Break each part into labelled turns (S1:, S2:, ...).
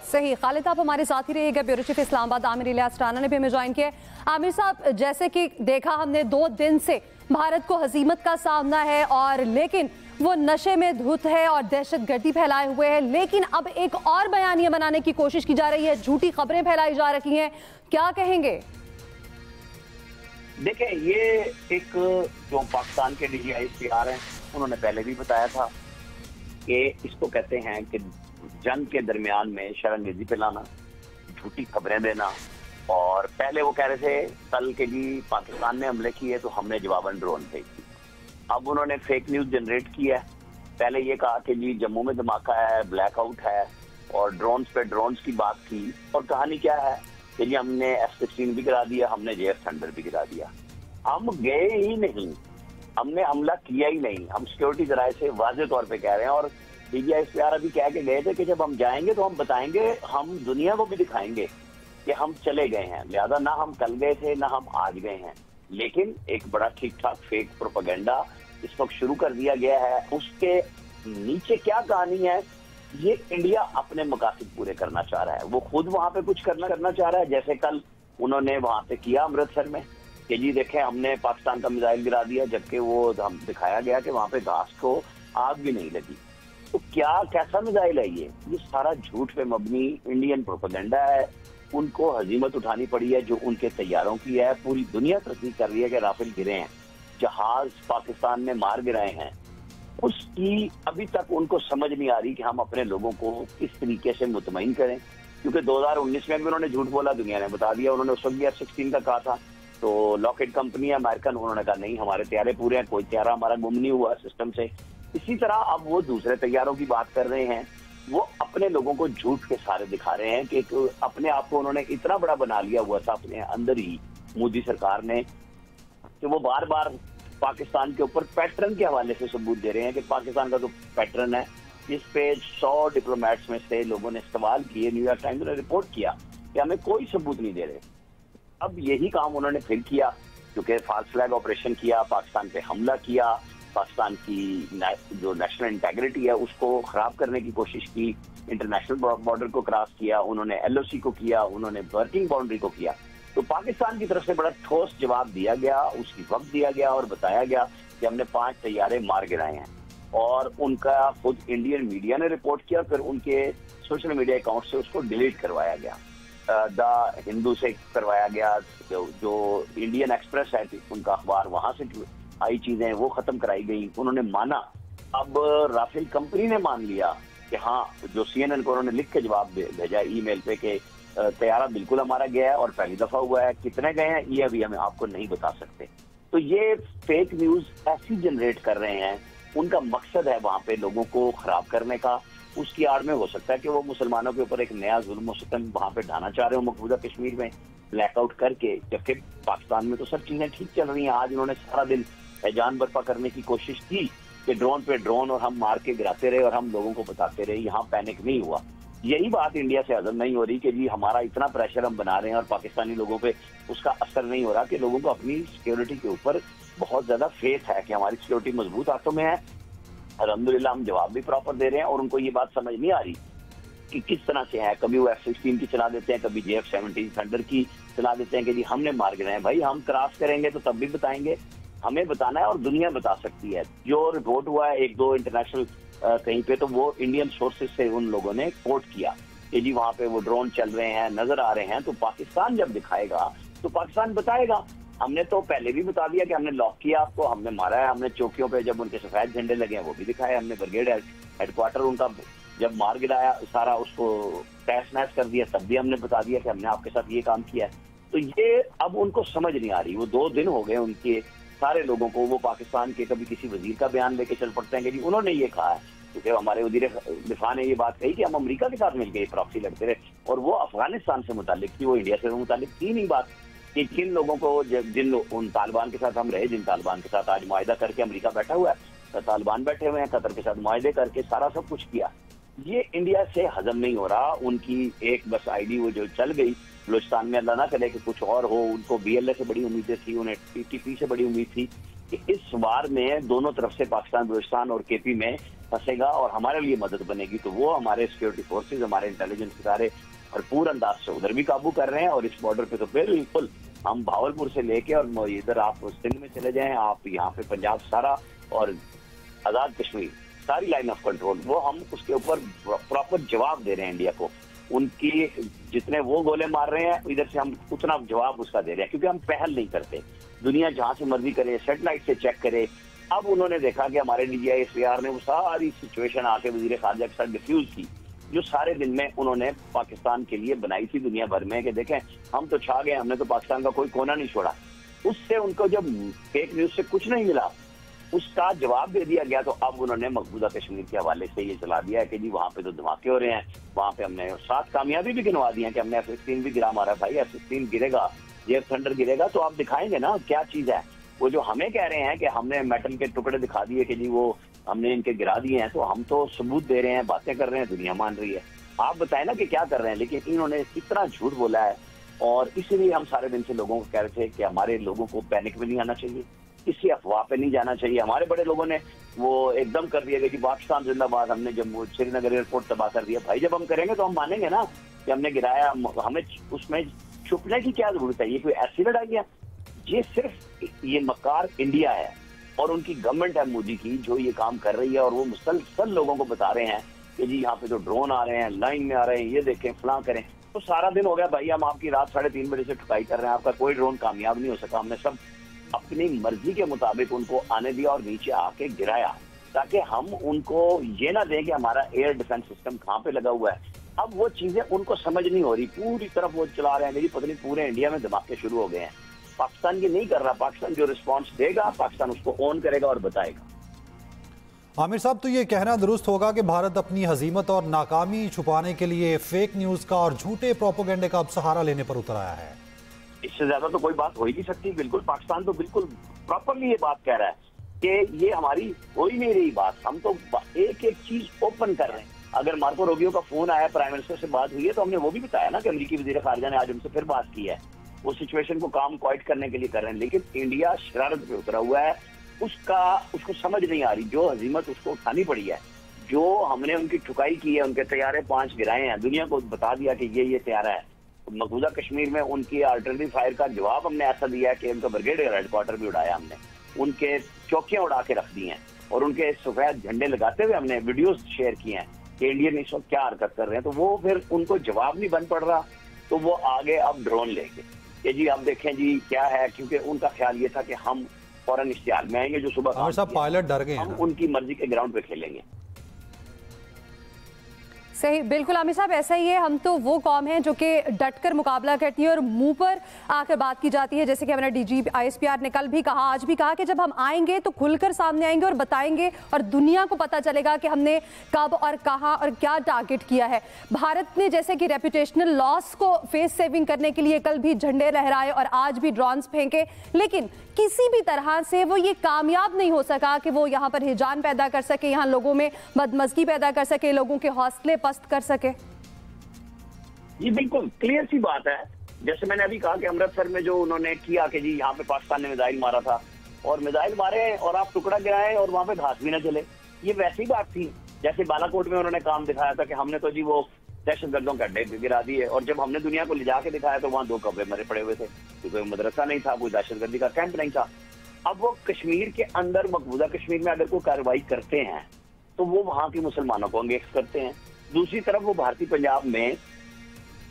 S1: सही। खालिद, आप हमारे साथ ही रहिएगा। ब्यूरो चीफ इस्लामाबाद आमिर इलियास राना ने भी हमें ज्वाइन किया। आमिर साहब, जैसे कि देखा हमने 2 दिन से भारत को हजीमत का सामना है, और लेकिन वो नशे में धुत है और दहशतगर्दी फैलाए हुए है। लेकिन अब एक और बयानिया बनाने की कोशिश की जा रही है, झूठी खबरें फैलाई जा रही हैं, क्या कहेंगे?
S2: देखिए, ये एक जो पाकिस्तान के DGICR हैं, उन्होंने पहले भी बताया था कि इसको कहते हैं कि जंग के दरमियान में शरांगेजी फैलाना, झूठी खबरें देना। और पहले वो कह रहे थे कल के जी पाकिस्तान ने हमले किए तो हमने जवाबन ड्रोन भेज दी। अब उन्होंने फेक न्यूज जनरेट किया है। पहले ये कहा कि जी जम्मू में धमाका है, ब्लैकआउट है, और ड्रोन्स पे ड्रोन्स की बात की। और कहानी क्या है कि जी हमने F-16 भी गिरा दिया, हमने JF थंडर भी गिरा दिया। हम गए ही नहीं, हमने हमला किया ही नहीं। हम सिक्योरिटी जराये से वाज़ेह तौर पे कह रहे हैं। और DGICR अभी कह के गए थे कि जब हम जाएंगे तो हम बताएंगे, हम दुनिया को भी दिखाएंगे कि हम चले गए हैं। लिहाजा ना हम कल गए थे ना हम आज गए हैं। लेकिन एक बड़ा ठीक ठाक फेक प्रोपेगेंडा इस वक्त शुरू कर दिया गया है। उसके नीचे क्या कहानी है, ये इंडिया अपने मकासद पूरे करना चाह रहा है। वो खुद वहां पे कुछ करना चाह रहा है। जैसे कल उन्होंने वहां पे किया अमृतसर में कि जी देखें हमने पाकिस्तान का मिसाइल गिरा दिया, जबकि वो हम दिखाया गया कि वहां पे घास को आग भी नहीं लगी। तो क्या कैसा मिसाइल है ये सारा झूठ पे मबनी इंडियन प्रोपेगेंडा है। उनको हजीमत उठानी पड़ी है जो उनके तैयारों की है। पूरी दुनिया तस्दीक कर रही है कि राफेल गिरे हैं, जहाज पाकिस्तान ने मार गिराए हैं। उसकी अभी तक उनको समझ नहीं आ रही कि हम अपने लोगों को किस तरीके से मुतमईन करें, क्योंकि 2019 में भी उन्होंने झूठ बोला, दुनिया ने बता दिया। उन्होंने उस वक्त भी F-16 का कहा था, तो लॉकहेड कंपनी है अमेरिकन, उन्होंने कहा नहीं हमारे तैयारे पूरे हैं, कोई तैयारा हमारा गुम नहीं हुआ सिस्टम से। इसी तरह अब वो दूसरे तैयारों की बात कर रहे हैं। वो अपने लोगों को झूठ के सहारे दिखा रहे हैं कि अपने आप को उन्होंने इतना बड़ा बना लिया हुआ था अपने अंदर ही, मोदी सरकार ने, कि वो बार बार पाकिस्तान के ऊपर पैटर्न के हवाले से सबूत दे रहे हैं कि पाकिस्तान का तो पैटर्न है। इस पे 100 डिप्लोमेट्स में से लोगों ने सवाल किए, न्यूयॉर्क टाइम्स ने रिपोर्ट किया कि हमें कोई सबूत नहीं दे रहे। अब यही काम उन्होंने फिर किया, क्योंकि फाल्स फ्लैग ऑपरेशन किया, पाकिस्तान पे हमला किया, पाकिस्तान की जो नेशनल इंटेग्रिटी है उसको खराब करने की कोशिश की, इंटरनेशनल बॉर्डर को क्रॉस किया, उन्होंने LOC को किया, उन्होंने वर्किंग बाउंड्री को किया। तो पाकिस्तान की तरफ से बड़ा ठोस जवाब दिया गया, उसकी वक्त दिया गया और बताया गया कि हमने 5 तैयारे मार गिराए हैं। और उनका खुद इंडियन मीडिया ने रिपोर्ट किया, फिर उनके सोशल मीडिया अकाउंट से उसको डिलीट करवाया गया। द हिंदू से करवाया गया, जो इंडियन एक्सप्रेस है उनका अखबार, वहां से आई चीजें वो खत्म कराई गई। उन्होंने माना। अब राफेल कंपनी ने मान लिया कि हाँ, जो CNN को उन्होंने लिख के जवाब भेजा ईमेल पे कि तैयारा बिल्कुल हमारा गया है और पहली दफा हुआ है, कितने गए हैं ये अभी हमें आपको नहीं बता सकते। तो ये फेक न्यूज ऐसी जनरेट कर रहे हैं, उनका मकसद है वहां पे लोगों को खराब करने का। उसकी आड़ में हो सकता है कि वो मुसलमानों के ऊपर एक नया जुल्म सितम वहां पे ढाना चाह रहे हो मकबूजा कश्मीर में ब्लैकआउट करके, जबकि पाकिस्तान में तो सब चीजें ठीक चल रही हैं। आज उन्होंने सारा दिन हैजान बर्पा करने की कोशिश की कि ड्रोन पे ड्रोन और हम मार के गिराते रहे और हम लोगों को बताते रहे, यहाँ पैनिक नहीं हुआ। यही बात इंडिया से हजम नहीं हो रही कि जी हमारा इतना प्रेशर हम बना रहे हैं और पाकिस्तानी लोगों पे उसका असर नहीं हो रहा, कि लोगों को अपनी सिक्योरिटी के ऊपर बहुत ज्यादा फेथ है कि हमारी सिक्योरिटी मजबूत हाथों में है। अल्हम्दुलिल्लाह हम जवाब भी प्रॉपर दे रहे हैं, और उनको ये बात समझ नहीं आ रही कि किस तरह से है। कभी वो F-16 की चला देते हैं, कभी JF-17 थंडर की चला देते हैं कि जी हमने मार गिराए हैं। भाई हम क्रॉस करेंगे तो तब भी बताएंगे, हमें बताना है और दुनिया बता सकती है। जो रिपोर्ट हुआ है 1-2 इंटरनेशनल कहीं पे, तो वो इंडियन सोर्सेज से उन लोगों ने कोट किया कि जी वहां पे वो ड्रोन चल रहे हैं, नजर आ रहे हैं। तो पाकिस्तान जब दिखाएगा तो पाकिस्तान बताएगा। हमने तो पहले भी बता दिया कि हमने लॉक किया आपको, हमने मारा है, हमने चौकियों पे जब उनके सफेद झंडे लगे हैं वो भी दिखाया, हमने ब्रिगेड हेडक्वार्टर उनका जब मार गिराया, सारा उसको तहस नहस कर दिया, तब भी हमने बता दिया कि हमने आपके साथ ये काम किया है। तो ये अब उनको समझ नहीं आ रही। वो 2 दिन हो गए उनके सारे लोगों को, वो पाकिस्तान के कभी किसी वजीर का बयान लेके चल पड़ते हैं कि जी उन्होंने ये कहा है, क्योंकि हमारे वजीर दिफा ने ये बात कही कि हम अमेरिका के साथ मिलकर प्रॉक्सी लड़ते रहे, और वो अफगानिस्तान से मुतालिक थी, वो इंडिया से मुतालिक थी नहीं बात। कि किन लोगों को उन तालिबान के साथ हम रहे, जिन तालिबान के साथ आज मुआहिदा करके अमेरिका बैठा हुआ है, तालिबान बैठे हुए हैं, कतर के साथ मुआहिदे करके सारा सब कुछ किया, ये इंडिया से हजम नहीं हो रहा। उनकी एक बस आईडी वो जो चल गई बलूचिस्तान में, अल्लाह ना करे कि कुछ और हो। उनको BLA से बड़ी उम्मीदें थी, उन्हें TTP से बड़ी उम्मीद थी कि इस वार में दोनों तरफ से पाकिस्तान, बलूचिस्तान और KP में फंसेगा और हमारे लिए मदद बनेगी, तो वो हमारे सिक्योरिटी फोर्सेज, हमारे इंटेलिजेंस इदारे भरपूर अंदाज से उधर भी काबू कर रहे हैं। और इस बॉर्डर पे तो बिल्कुल हम भावलपुर से लेके और इधर आप सिंध में चले जाएं, आप यहाँ पे पंजाब सारा और आजाद कश्मीर सारी लाइन ऑफ कंट्रोल, वो हम उसके ऊपर प्रॉपर जवाब दे रहे हैं इंडिया को। उनकी जितने वो गोले मार रहे हैं इधर से हम उतना जवाब उसका दे रहे हैं, क्योंकि हम पहल नहीं करते। दुनिया जहां से मर्जी करे, सैटेलाइट से चेक करे। अब उन्होंने देखा कि हमारे DGI-SPR ने वो सारी सिचुएशन आके वजीर खारजा के साथ डिफ्यूज की, जो सारे दिन में उन्होंने पाकिस्तान के लिए बनाई थी दुनिया भर में, कि देखें हम तो छा गए, हमने तो पाकिस्तान का कोई कोना नहीं छोड़ा। उससे उनको जब फेक न्यूज से कुछ नहीं मिला, उसका जवाब दे दिया गया। तो अब उन्होंने मकबूजा कश्मीर के हवाले से ये चला दिया है कि जी वहां पे तो धमाके हो रहे हैं, वहां पे हमने 7 कामयाबी भी गिनवा दी है कि हमने F-16 भी गिरा मारा। भाई F-16 गिरेगा, जेफ थंडर गिरेगा तो आप दिखाएंगे ना क्या चीज है। वो जो हमें कह रहे हैं कि हमने मेटल के टुकड़े दिखा दिए कि जी वो हमने इनके गिरा दिए हैं, तो हम तो सबूत दे रहे हैं, बातें कर रहे हैं, दुनिया मान रही है। आप बताएं ना कि क्या कर रहे हैं। लेकिन इन्होंने इतना झूठ बोला है, और इसीलिए हम सारे दिन से लोगों को कह रहे थे कि हमारे लोगों को पैनिक में नहीं आना चाहिए, किसी अफवाह पे नहीं जाना चाहिए। हमारे बड़े लोगों ने वो एकदम कर दिया कि पाकिस्तान जिंदाबाद, हमने जम्मू श्रीनगर एयरपोर्ट तबाह कर दिया। भाई जब हम करेंगे तो हम मानेंगे ना कि हमने गिराया, हमें उसमें छुपने की क्या जरूरत है। ये कोई ऐसी लड़ाई है? ये सिर्फ ये मकार इंडिया है और उनकी गवर्नमेंट है मोदी की जो ये काम कर रही है, और वो मुसलसल लोगों को बता रहे हैं कि जी यहाँ पे तो ड्रोन आ रहे हैं, लाइन में आ रहे हैं, ये देखें फलां करें। तो सारा दिन हो गया भाई, हम आपकी रात 3:30 बजे से ठुकाई कर रहे हैं, आपका कोई ड्रोन कामयाब नहीं हो सका। हमने सब अपनी मर्जी के मुताबिक उनको आने दिया और नीचे आके गिराया, ताकि हम उनको ये ना दें कि हमारा एयर डिफेंस सिस्टम कहाँ पे लगा हुआ है। अब वो चीजें उनको समझ नहीं हो रही, पूरी तरफ वो चला रहे हैं, पता नहीं पूरे इंडिया में धमाके शुरू हो गए हैं। पाकिस्तान ये नहीं कर रहा, पाकिस्तान जो रिस्पॉन्स देगा पाकिस्तान उसको ऑन करेगा और बताएगा।
S3: आमिर साहब, तो ये कहना दुरुस्त होगा कि भारत अपनी हजीमत और नाकामी छुपाने के लिए फेक न्यूज का और झूठे प्रोपेगेंडे का अब सहारा लेने पर उतर आया है?
S2: इससे ज्यादा तो कोई बात हो ही नहीं सकती। बिल्कुल पाकिस्तान तो बिल्कुल प्रॉपरली ये बात कह रहा है कि ये हमारी हो ही नहीं रही बात, हम तो एक एक चीज ओपन कर रहे हैं। अगर मार्को रूबियो का फोन आया, प्राइम मिनिस्टर से बात हुई है, तो हमने वो भी बताया ना कि अमेरिकी वजीर खारजा ने आज हमसे फिर बात की है, वो सिचुएशन को काम क्वाइट करने के लिए कर रहे हैं। लेकिन इंडिया शरारत पे उतरा हुआ है, उसको समझ नहीं आ रही। जो हजीमत उसको उठानी पड़ी है, जो हमने उनकी ठुकाई की है, उनके तैयारे 5 गिराए हैं, दुनिया को बता दिया कि ये तैयारा है। मकबूजा कश्मीर में उनकी आर्टिलरी फायर का जवाब हमने ऐसा दिया है कि उनका ब्रिगेडियर हेडक्वार्टर भी उड़ाया हमने, उनके चौकियां उड़ा के रख दी हैं, और उनके सफेद झंडे लगाते हुए हमने वीडियोस शेयर किए हैं कि इंडियन इस वक्त क्या हरकत कर रहे हैं। तो वो फिर उनको जवाब नहीं बन पड़ रहा, तो वो आगे अब ड्रोन लेंगे कि जी आप देखें जी क्या है, क्योंकि उनका ख्याल ये था कि हम फौरन इश्तिहार में आएंगे जो सुबह
S3: पायलट डर गए,
S2: हम उनकी मर्जी के ग्राउंड पे खेलेंगे।
S1: सही, बिल्कुल आमिर साहब ऐसा ही है। हम तो वो कौम है जो कि डटकर मुकाबला करती है और मुंह पर आकर बात की जाती है। जैसे कि हमारे DGI-SPR ने कल भी कहा, आज भी कहा कि जब हम आएंगे तो खुलकर सामने आएंगे और बताएंगे, और दुनिया को पता चलेगा कि हमने कब और कहां और क्या टारगेट किया है। भारत ने जैसे कि रेपुटेशनल लॉस को फेस सेविंग करने के लिए कल भी झंडे लहराए और आज भी ड्रोन्स फेंके, लेकिन किसी भी तरह से वो ये कामयाब नहीं हो सका कि वो यहाँ पर हिजान पैदा कर सके, यहाँ लोगों में बदमज़गी पैदा कर सके, लोगों के हौसले पस्त कर सके।
S2: ये बिल्कुल क्लियर सी बात है। जैसे मैंने अभी कहा कि अमृतसर में जो उन्होंने किया कि जी यहाँ पे पाकिस्तान ने मिसाइल मारा था, और मिसाइल मारे और आप टुकड़ा गिराए और वहां पे घास भी ना चले, ये वैसी बात थी। जैसे बालाकोट में उन्होंने काम दिखाया था कि हमने तो जी वो दहशतगर्दों का अड्डे गिरा दिए, और जब हमने दुनिया को ले जाके दिखाया तो वहां 2 कब्रे मरे पड़े हुए थे, क्योंकि मदरसा नहीं था, कोई दहशतगर्दी का कैंप नहीं था। अब वो कश्मीर के अंदर, मकबूजा कश्मीर में अगर कोई कार्रवाई करते हैं तो वो वहां के मुसलमानों को अंगेज करते हैं। दूसरी तरफ वो भारतीय पंजाब में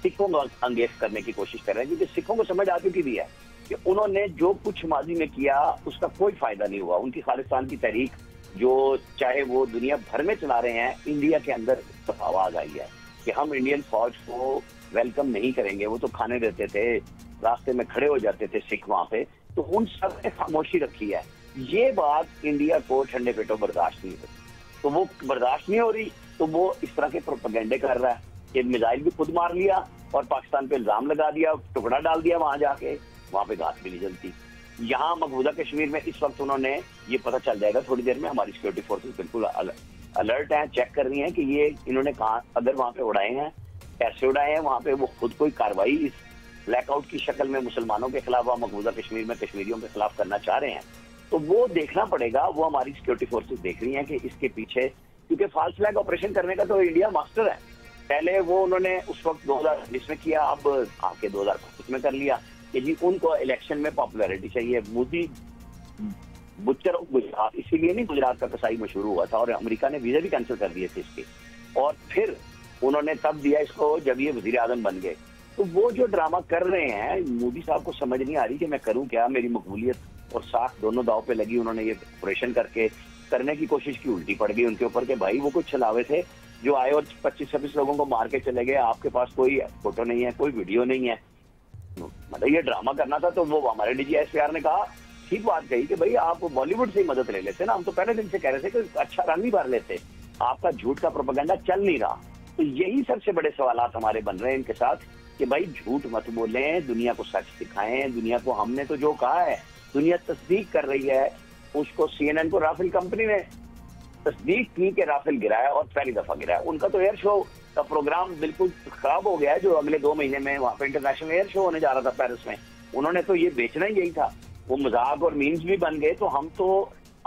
S2: सिखों को अंगेज करने की कोशिश कर रहे हैं, क्योंकि सिखों को समझ आ चुकी भी है कि उन्होंने जो कुछ माजी में किया उसका कोई फायदा नहीं हुआ। उनकी खालिस्तान की तहरीक जो चाहे वो दुनिया भर में चला रहे हैं, इंडिया के अंदर आवाज आई है कि हम इंडियन फौज को वेलकम नहीं करेंगे। वो तो खाने देते थे, रास्ते में खड़े हो जाते थे सिख वहां पे, तो उन सब ने खामोशी रखी है। ये बात इंडिया को ठंडे पेटों बर्दाश्त नहीं होती, तो वो बर्दाश्त नहीं हो रही, तो वो इस तरह के प्रोपेगेंडे कर रहा है कि मिसाइल भी खुद मार लिया और पाकिस्तान पे इल्जाम लगा दिया, टुकड़ा डाल दिया वहां जाके, वहां पे घास भी नहीं जलती। यहाँ मकबूजा कश्मीर में इस वक्त उन्होंने, ये पता चल जाएगा थोड़ी देर में, हमारी सिक्योरिटी फोर्सेस बिल्कुल अलर्ट हैं, चेक कर रही हैं कि ये इन्होंने कहा, अगर वहां पे उड़ाए हैं, कैसे उड़ाए हैं, वहां पे वो खुद कोई कार्रवाई इस ब्लैकआउट की शक्ल में मुसलमानों के खिलाफ, मकबूजा कश्मीर में कश्मीरियों के खिलाफ करना चाह रहे हैं, तो वो देखना पड़ेगा। वो हमारी सिक्योरिटी फोर्सेस देख रही हैं कि इसके पीछे क्योंकि फॉल्स फ्लैग ऑपरेशन करने का तो इंडिया मास्टर है। पहले वो उन्होंने उस वक्त 2019 में किया, अब आके 2025 में कर लिया कि जी उनको इलेक्शन में पॉपुलैरिटी चाहिए। मोदी बुच्चर गुजरात, इसीलिए नहीं गुजरात का कसाई मशहूर हुआ था और अमेरिका ने वीजा भी कैंसिल कर दिए थे इसके, और फिर उन्होंने तब दिया इसको जब ये वजीर आजम बन गए। तो वो जो ड्रामा कर रहे हैं, मोदी साहब को समझ नहीं आ रही कि मैं करूं क्या, मेरी मकबूलियत और साख दोनों दाव पे लगी। उन्होंने ये ऑपरेशन करने की कोशिश की, उल्टी पड़ गई उनके ऊपर कि भाई वो कुछ छलावे थे जो आए और 25-26 लोगों को मार के चले गए, आपके पास कोई फोटो नहीं है, कोई वीडियो नहीं है, मतलब ये ड्रामा करना था। तो वो हमारे DGISPR ने कहा, ठीक बात कही कि भाई आप बॉलीवुड से ही मदद ले लेते ना, हम तो पहले दिन से कह रहे थे कि अच्छा रन ही भर लेते, आपका झूठ का प्रोपेगेंडा चल नहीं रहा। तो यही सबसे बड़े सवालात हमारे बन रहे हैं इनके साथ कि भाई झूठ मत बोलें, दुनिया को सच दिखाएं। दुनिया को हमने तो जो कहा है दुनिया तस्दीक कर रही है, उसको CNN को राफेल कंपनी ने तस्दीक की कि राफेल गिराया और पहली दफा गिराया। उनका तो एयर शो का प्रोग्राम बिल्कुल खराब हो गया है, जो अगले 2 महीने में वहां पे इंटरनेशनल एयर शो होने जा रहा था पेरिस में। उन्होंने तो ये बेचना ही यही था, वो मजाक और मीम्स भी बन गए। तो हम तो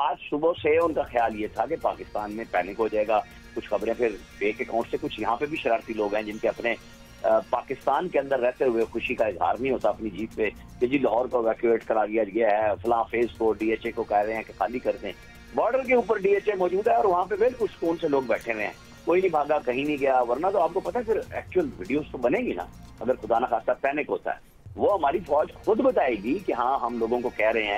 S2: आज सुबह से उनका ख्याल ये था कि पाकिस्तान में पैनिक हो जाएगा, कुछ खबरें फिर फेक अकाउंट से, कुछ यहाँ पे भी शरारती लोग हैं जिनके अपने पाकिस्तान के अंदर रहते हुए खुशी का इजहार नहीं होता अपनी जीत पे कि जी लाहौर को इवैक्यूएट करा दिया गया है, फलां फेज को DHA को कह रहे हैं कि खाली कर दें। बॉर्डर के ऊपर DHA मौजूद है और वहां पे बिल्कुल सुकून से लोग बैठे हुए हैं, कोई नहीं भागा, कहीं नहीं गया। वरना तो आपको पता है फिर एक्चुअल वीडियोस तो बनेगी ना, अगर खुदा ना खास्ता पैनिक होता है। वो हमारी फौज खुद बताएगी कि हाँ हम लोगों को कह रहे हैं